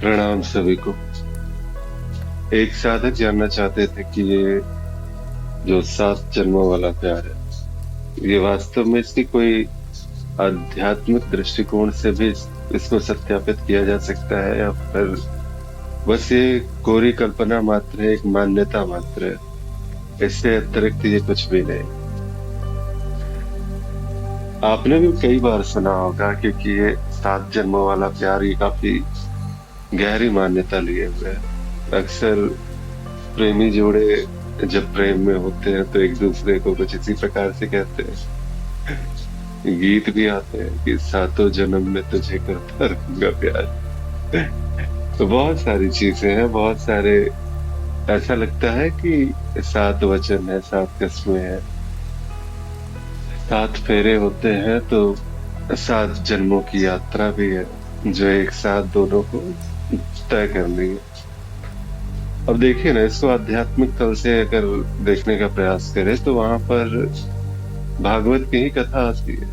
प्रणाम सभी को। एक साधक जानना चाहते थे कि ये जो 7 जन्मों वाला प्यार है, ये वास्तव में इसकी कोई आध्यात्मिक दृष्टिकोण से भी इसको सत्यापित किया जा सकता है या फिर बस ये कोरी कल्पना मात्र है, एक मान्यता मात्र है। इससे अतिरिक्त ये कुछ भी नहीं। आपने भी कई बार सुना होगा, क्योंकि ये 7 जन्मों वाला प्यार ये काफी गहरी मान्यता लिए हुए है। अक्सर प्रेमी जोड़े जब प्रेम में होते हैं तो एक दूसरे को कुछ इसी प्रकार से कहते हैं। गीत भी आते हैं कि 7 जन्म में तुझे करता रहूंगा प्यार। तो बहुत सारी चीजें हैं, बहुत सारे, ऐसा लगता है कि 7 वचन है, 7 कस्में हैं, 7 फेरे होते हैं, तो 7 जन्मों की यात्रा भी है जो एक साथ दोनों को तय करनी है। अब देखिए ना, इसको आध्यात्मिक तल से अगर देखने का प्रयास करें तो वहां पर भागवत की ही कथा आती है।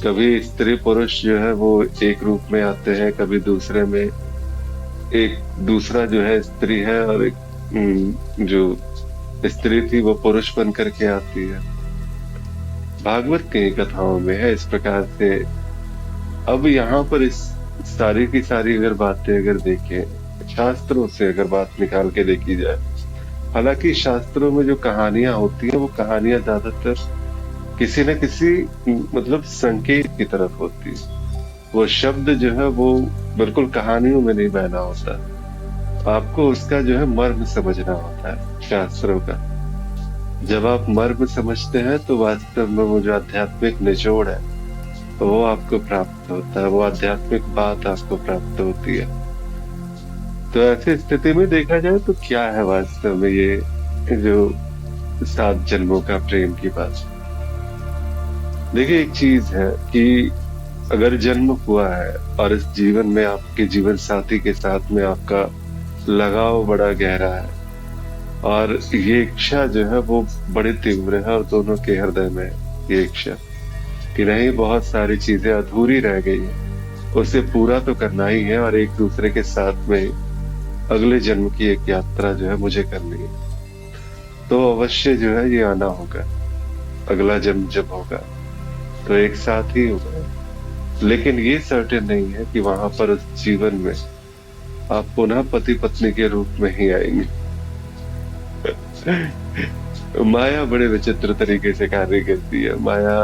कभी स्त्री पुरुष जो है वो एक रूप में आते हैं, कभी दूसरे में एक दूसरा जो है स्त्री है और एक जो स्त्री थी वो पुरुष बन करके आती है। भागवत की कथाओं में है इस प्रकार से। अब यहाँ पर इस सारी की सारी अगर बातें अगर देखें, शास्त्रों से अगर बात निकाल के देखी जाए, हालांकि शास्त्रों में जो कहानियां होती हैं वो कहानियां ज्यादातर किसी न किसी मतलब संकेत की तरफ होती है। वो शब्द जो है वो बिल्कुल कहानियों में नहीं बहना होता, आपको उसका जो है मर्म समझना होता है शास्त्रों का। जब आप मर्म समझते हैं तो वास्तव में वो जो आध्यात्मिक निचोड़ है तो वो आपको प्राप्त होता है, वो आध्यात्मिक बात आपको प्राप्त होती है। तो ऐसी स्थिति में देखा जाए तो क्या है वास्तव में ये जो 7 जन्मों का प्रेम की बात। देखिए, एक चीज है कि अगर जन्म हुआ है और इस जीवन में आपके जीवन साथी के साथ में आपका लगाव बड़ा गहरा है और ये इच्छा जो है वो बड़ी तीव्र है और दोनों के हृदय में ये इच्छा कि नहीं, बहुत सारी चीजें अधूरी रह गई है, उसे पूरा तो करना ही है और एक दूसरे के साथ में अगले जन्म की एक यात्रा जो है मुझे करनी है, तो अवश्य जो है ये आना होगा। अगला जन्म जब होगा तो एक साथ ही होगा, लेकिन ये सर्टेन नहीं है कि वहां पर उस जीवन में आप पुनः पति पत्नी के रूप में ही आएंगे। माया बड़े विचित्र तरीके से कार्य करती है। माया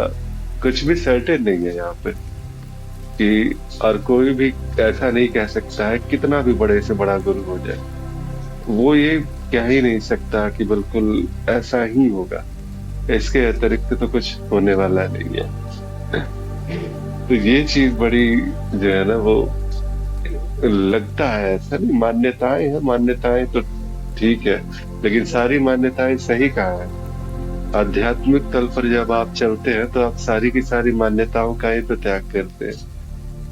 कुछ भी सर्टेन नहीं है यहाँ पे कि, और कोई भी ऐसा नहीं कह सकता है कितना भी बड़े से बड़ा गुरु हो जाए, वो ये कह ही नहीं सकता कि बिल्कुल ऐसा ही होगा। इसके अतिरिक्त तो कुछ होने वाला नहीं है। तो ये चीज बड़ी जो है ना वो लगता है, ऐसा नहीं, मान्यताएं हैं, मान्यताएं तो ठीक है, लेकिन सारी मान्यताएं सही कहाँ है। आध्यात्मिक तल पर जब आप चलते हैं तो आप सारी की सारी मान्यताओं का ही तो त्याग करते हैं।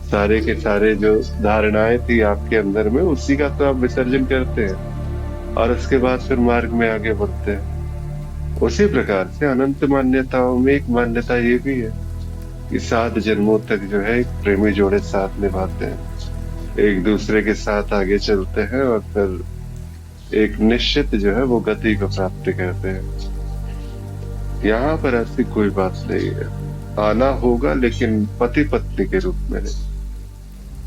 सारे के सारे जो धारणाएं थी आपके अंदर में, उसी का तो आप विसर्जन करते हैं और उसके बाद फिर मार्ग में आगे बढ़ते हैं। उसी प्रकार से अनंत मान्यताओं में एक मान्यता ये भी है कि 7 जन्मों तक जो है एक प्रेमी जोड़े साथ निभाते हैं, एक दूसरे के साथ आगे चलते हैं और फिर एक निश्चित जो है वो गति को प्राप्त करते हैं। यहाँ पर ऐसी कोई बात नहीं है। आना होगा, लेकिन पति पत्नी के रूप में नहीं,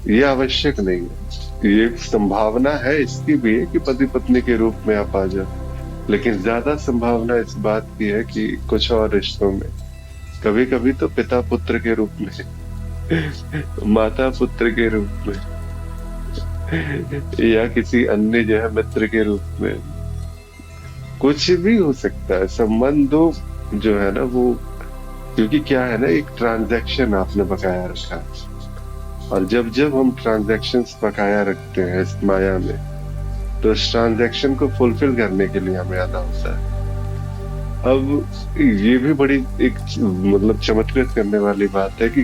ये आवश्यक नहीं है। ये संभावना है इसकी भी है कि पति पत्नी के रूप में आप आ जाओ, लेकिन ज्यादा संभावना इस बात की है कि कुछ और रिश्तों में कभी कभी तो पिता पुत्र के रूप में, माता पुत्र के रूप में, या किसी अन्य जो है मित्र के रूप में, कुछ भी हो सकता है। संबंधों जो है ना वो, क्योंकि क्या है ना, एक ट्रांजैक्शन आपने बकाया रखा, और जब जब हम ट्रांजैक्शंस बकाया रखते हैं इस माया में, तो इस ट्रांजैक्शन को फुलफिल करने के लिए हमें आना होता है। अब ये भी बड़ी एक मतलब चमत्कृत करने वाली बात है कि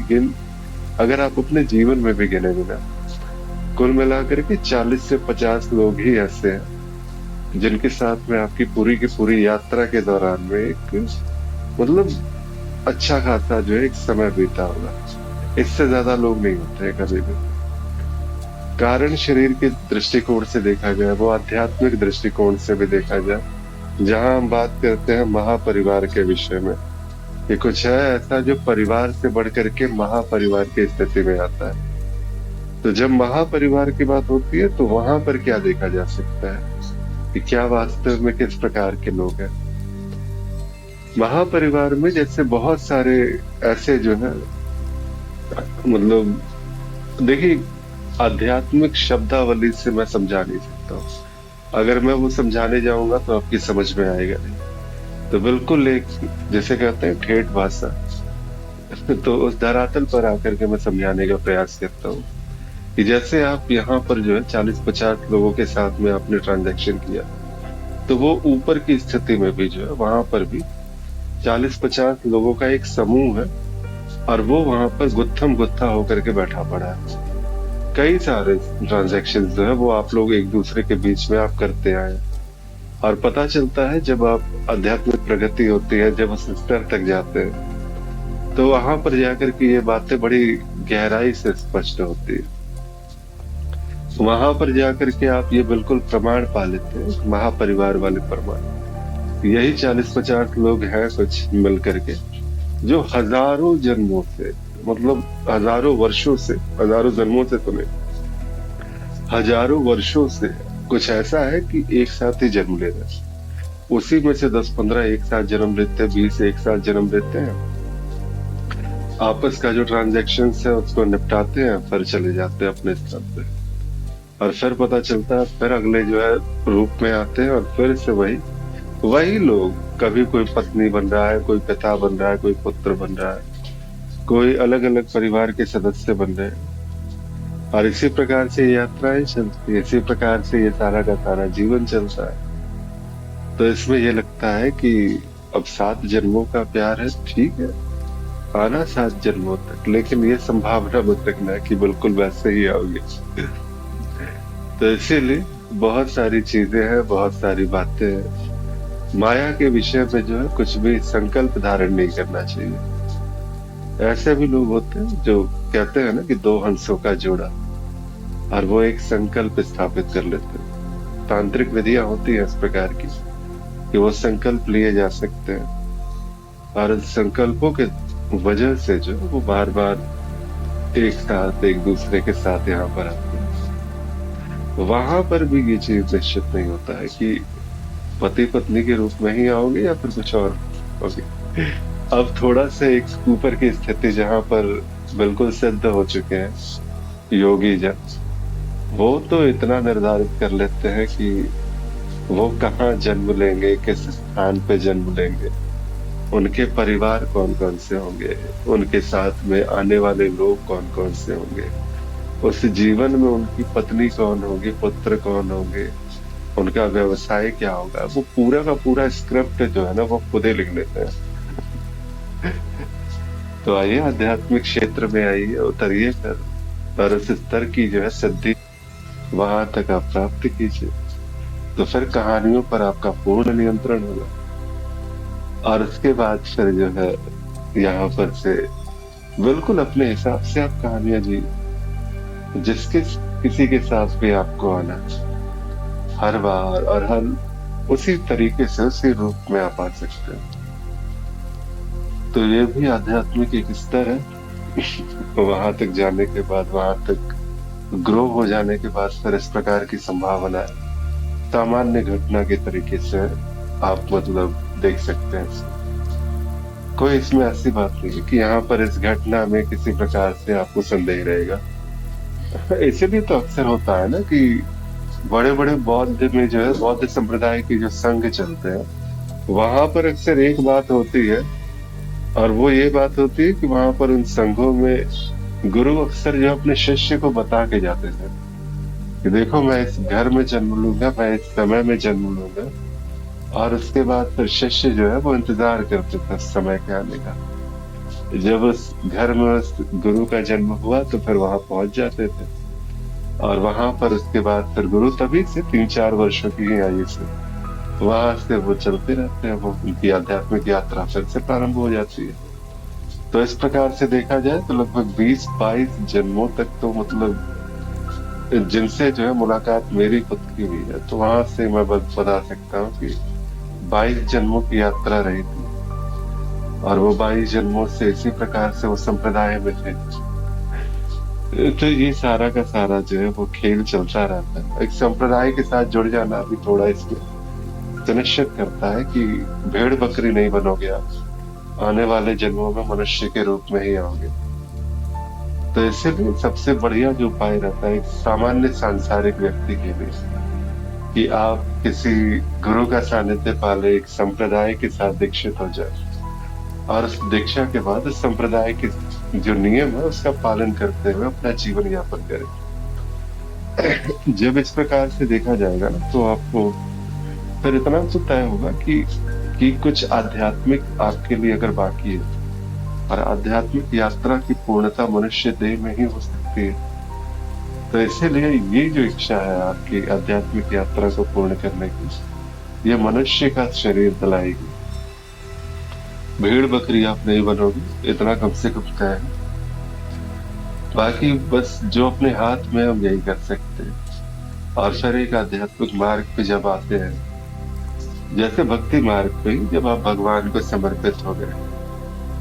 अगर आप अपने जीवन में भी गिने बिना, कुल मिलाकर के 40 से 50 लोग ही ऐसे हैं जिनके साथ में आपकी पूरी की पूरी यात्रा के दौरान में एक मतलब अच्छा खासा जो है एक समय बीता होगा। इससे ज्यादा लोग नहीं होते कभी भी। कारण शरीर के दृष्टिकोण से देखा जाए, वो आध्यात्मिक दृष्टिकोण से भी देखा जाए, जहां हम बात करते हैं महापरिवार के विषय में, ये कुछ है ऐसा जो परिवार से बढ़ करके महापरिवार की स्थिति में आता है। तो जब महापरिवार की बात होती है तो वहां पर क्या देखा जा सकता है कि क्या वास्तव में किस प्रकार के लोग हैं। महापरिवार में जैसे बहुत सारे ऐसे जो है, मतलब देखिए, आध्यात्मिक शब्दावली से मैं समझा नहीं सकता हूँ। अगर मैं वो समझाने जाऊंगा तो आपकी समझ में आएगा नहीं। तो बिल्कुल एक, जैसे कहते हैं, ठेठ भाषा तो उस धरातल पर आकर के मैं समझाने का प्रयास करता हूँ कि जैसे आप यहाँ पर जो है 40-50 लोगों के साथ में आपने ट्रांजैक्शन किया, तो वो ऊपर की स्थिति में भी जो है वहां पर भी 40-50 लोगों का एक समूह है, और वो वहां पर गुत्थम गुत्था होकर के बैठा पड़ा है। कई सारे ट्रांजैक्शन जो है वो आप लोग एक दूसरे के बीच में आप करते आए, और पता चलता है जब आप आध्यात्मिक प्रगति होती है, जब उस स्तर तक जाते हैं, तो वहां पर जाकर के ये बातें बड़ी गहराई से स्पष्ट होती है। वहां पर जाकर के आप ये बिल्कुल प्रमाण पा लेते हैं, महापरिवार वाले प्रमाण। यही 40-50 लोग हैं कुछ मिल करके, जो हजारों जन्मों से, मतलब हजारों वर्षों से, हजारों जन्मों से तो नहीं, हजारों वर्षों से कुछ ऐसा है कि एक साथ ही जन्म ले रहे हैं। उसी में से 10-15 एक साथ जन्म लेते हैं, 20 एक साथ जन्म लेते हैं, आपस का जो ट्रांजैक्शन है उसको निपटाते हैं, फिर चले जाते हैं अपने स्थान पे, और फिर पता चलता है फिर अगले जो है रूप में आते हैं, और फिर से वही वही लोग, कभी कोई पत्नी बन रहा है, कोई पिता बन रहा है, कोई पुत्र बन रहा है, कोई अलग अलग परिवार के सदस्य बन रहे हैं, और इसी प्रकार से ये यात्राएं चलती है, इसी प्रकार से ये सारा का सारा जीवन चलता है। तो इसमें ये लगता है कि अब 7 जन्मों का प्यार है, ठीक है, आना 7 जन्मों तक, लेकिन ये संभावना मत रखना कि बिल्कुल वैसे ही आओगे। तो इसीलिए बहुत सारी चीजें हैं, बहुत सारी बातें हैं। माया के विषय पे जो है कुछ भी संकल्प धारण नहीं करना चाहिए। ऐसे भी लोग होते हैं जो कहते हैं ना कि 2 हंसों का जोड़ा, और वो एक संकल्प स्थापित कर लेते हैं। तांत्रिक विधियां होती है इस प्रकार की कि वो संकल्प लिए जा सकते हैं, और संकल्पों के वजह से जो वो बार बार एक साथ एक दूसरे के साथ यहाँ पर आते हैं। वहां पर भी ये चीज निश्चित नहीं होता है कि पति पत्नी के रूप में ही आओगे या फिर कुछ और होगे। अब थोड़ा सा एक ऊपर की स्थिति जहां पर बिल्कुल सिद्ध हो चुके हैं योगी जन, वो तो इतना निर्धारित कर लेते हैं कि वो कहाँ जन्म लेंगे, किस स्थान पे जन्म लेंगे, उनके परिवार कौन कौन से होंगे, उनके साथ में आने वाले लोग कौन कौन से होंगे, उस जीवन में उनकी पत्नी कौन होगी, पुत्र कौन होंगे, उनका व्यवसाय क्या होगा, वो पूरा का पूरा स्क्रिप्ट जो है ना वो खुद ही लिख लेते हैं। तो आइए आध्यात्मिक क्षेत्र में आइए, उतरिए कर, और उस स्तर की जो है सिद्धि वहां तक आप प्राप्त कीजिए, तो फिर कहानियों पर आपका पूर्ण नियंत्रण होगा, और उसके बाद फिर जो है यहाँ पर से बिल्कुल अपने हिसाब से आप कहानियां जी, जिसके किसी के साथ भी आपको आना, हर बार और हर उसी तरीके से उसी रूप में आप आ सकते हैं। तो ये भी आध्यात्मिक एक स्तर है। वहां तक जाने के बाद, वहां तक ग्रो हो जाने के बाद फिर इस प्रकार की संभावना है, सामान्य घटना के तरीके से आप मतलब देख सकते हैं। कोई इसमें ऐसी बात नहीं है कि यहाँ पर इस घटना में किसी प्रकार से आपको संदेह रहेगा। इसीलिए तो अक्सर होता है ना कि बड़े बड़े बौद्ध में जो है, बौद्ध संप्रदाय के जो संघ चलते हैं, वहां पर अक्सर एक बात होती है, और वो ये बात होती है कि वहां पर उन संघों में गुरु अक्सर जो अपने शिष्य को बता के जाते थे कि देखो मैं इस घर में जन्म लूंगा, मैं इस समय में जन्म लूंगा, और उसके बाद फिर शिष्य जो है वो इंतजार करते थे समय के आने का। जब उस घर में उस गुरु का जन्म हुआ तो फिर वहां पहुंच जाते थे, और वहां पर उसके बाद फिर गुरु तभी से 3-4 वर्षों की ही आयु से वहां से वो चलते रहते हैं, वो उनकी आध्यात्मिक यात्रा फिर से प्रारंभ हो जाती है। तो इस प्रकार से देखा जाए तो लगभग 20-22 जन्मों तक तो मतलब जिनसे जो है मुलाकात मेरी खुद की हुई है, तो वहां से मैं बस बता सकता हूँ कि 22 जन्मों की यात्रा रही थी। और वो 22 जन्मों से इसी प्रकार से वो संप्रदाय में थे। तो ये सारा का सारा जो है वो खेल चलता रहता है। एक संप्रदाय के साथ जुड़ जाना भी थोड़ा इसमें सुनिश्चित करता है कि भेड़ बकरी नहीं बनोगे आप, आने वाले जन्मों में मनुष्य के रूप में ही आओगे। तो इसीलिए सबसे बढ़िया जो उपाय रहता है एक सामान्य सांसारिक व्यक्ति के लिए, कि आप किसी गुरु का सानिध्य पाले, एक संप्रदाय के साथ दीक्षित हो जाए, और उस दीक्षा के बाद उस संप्रदाय के जो नियम है उसका पालन करते हुए अपना जीवन यापन करें। जब इस प्रकार से देखा जाएगा ना, तो आपको फिर इतना तो तय होगा कि कुछ आध्यात्मिक आपके लिए अगर बाकी है, और आध्यात्मिक यात्रा की पूर्णता मनुष्य देह में ही हो सकती है। तो इसीलिए ये जो इच्छा है आपकी आध्यात्मिक यात्रा को पूर्ण करने की, ये मनुष्य का शरीर दिलाएगी। भेड़ बकरी आप नहीं बनोगे, इतना कम से कम तय है। बाकी बस जो अपने हाथ में हम यही कर सकते हैं। और फिर एक आध्यात्मिक मार्ग पे जब आते हैं, जैसे भक्ति मार्ग पे ही जब आप भगवान को समर्पित हो गए,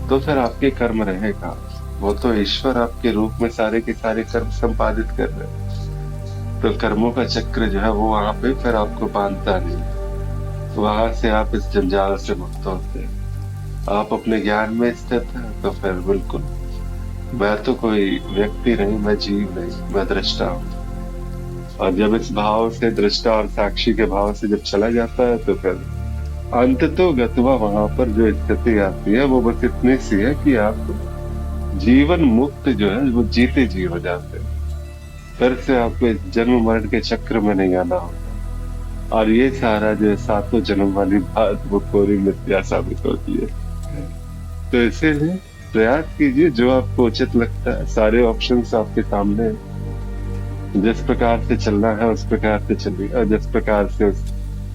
तो फिर आपके कर्म रहेगा। वो तो ईश्वर आपके रूप में सारे के सारे कर्म संपादित कर रहे हैं। तो कर्मों का चक्र जो है वो वहां पे फिर आपको बांधता नहीं। वहां से आप इस जंजाल से मुक्त होते हैं। आप अपने ज्ञान में स्थित हैं, तो फिर बिल्कुल मैं तो कोई व्यक्ति नहीं, मैं जीव नहीं, मैं दृष्टा हूँ। और जब इस भाव से, दृष्टा और साक्षी के भाव से जब चला जाता है, तो फिर अंततो गत्वा वहां पर जो स्थिति आती है वो बस इतनी सी है कि आप जीवन मुक्त जो है वो जीते जी हो जाते हैं। फिर से आपको इस जन्म मरण के चक्र में नहीं आना होता। और ये सारा जो है सातों जन्म वाली बात वो पूरी मिथ्या साबित होती है। तो इसीलिए प्रयास कीजिए जो आपको उचित लगता है। सारे ऑप्शंस आपके सामने हैं। जिस प्रकार से चलना है उस प्रकार से चलिए, और जिस प्रकार से उस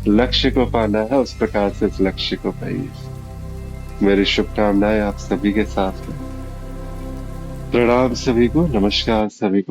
लक्ष्य को पाना है उस प्रकार से उस लक्ष्य को पाइए। मेरी शुभकामनाएं आप सभी के साथ हैं। प्रणाम सभी को, नमस्कार सभी को।